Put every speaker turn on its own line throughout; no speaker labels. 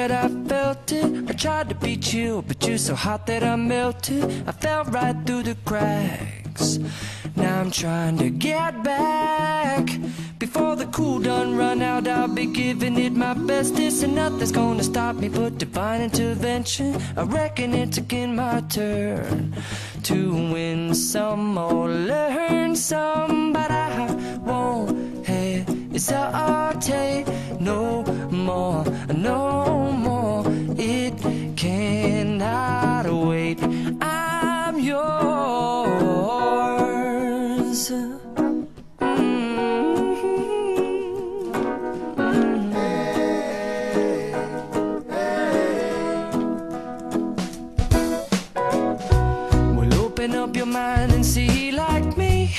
that I felt it. I tried to be chill, but you're so hot that I melted. I fell right through the cracks. Now I'm trying to get back. Before the cool done run out, I'll be giving it my bestest, and nothing's gonna stop me but divine intervention. I reckon it's again my turn to win some or learn some, but I won't hesitate no more, no more. It cannot wait. I'm yours. Well, open up your mind and see like me.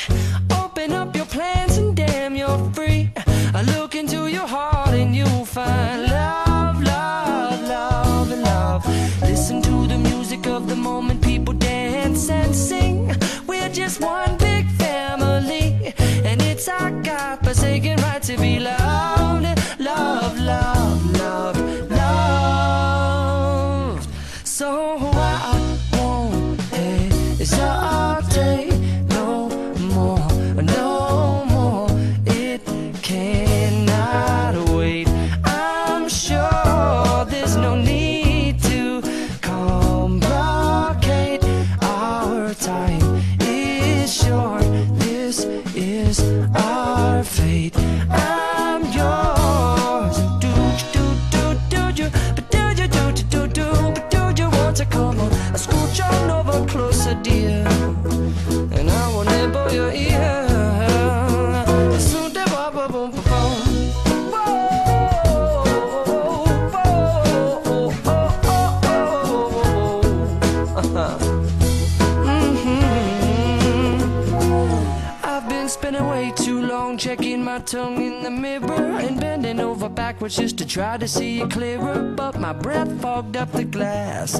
Open up your plans and damn, you're free. I look into your heart and you'll find love, love, love, and love. Listen to the music of the moment, people dance and sing. We're just one big family, and it's our God-forsaken right to be loved, love, love, love, loved. So I won't hesitate no more, no more. It cannot wait. I'm sure there's no need to complicate. Our time is short. This is our fate. I'm yours. Do you, but do you, but do you want to come on? Scooch on over closer, dear, and I will nibble your ear. Spending way too long checking my tongue in the mirror and bending over backwards just to try to see it clearer, but my breath fogged up the glass,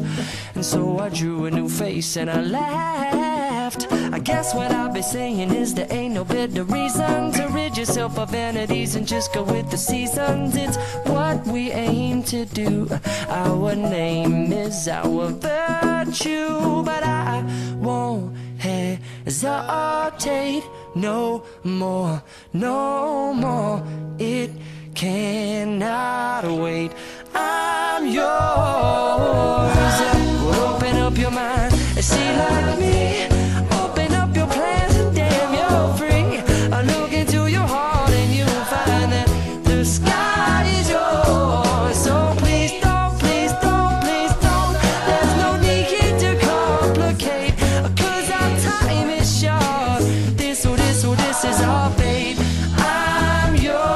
and so I drew a new face and I laughed. I guess what I'll be saying is there ain't no better reason to rid yourself of vanities and just go with the seasons. It's what we aim to do. Our name is our virtue, but I won't hesitate no more, no more. It cannot wait. I'm yours. Well, open up your mind and see like me. Open up your plans and damn, you're free. I look into your heart and you'll find that the sky is yours. So please don't, please don't, please don't. There's no need to complicate, 'cause our time is short. This is our fate. I'm yours.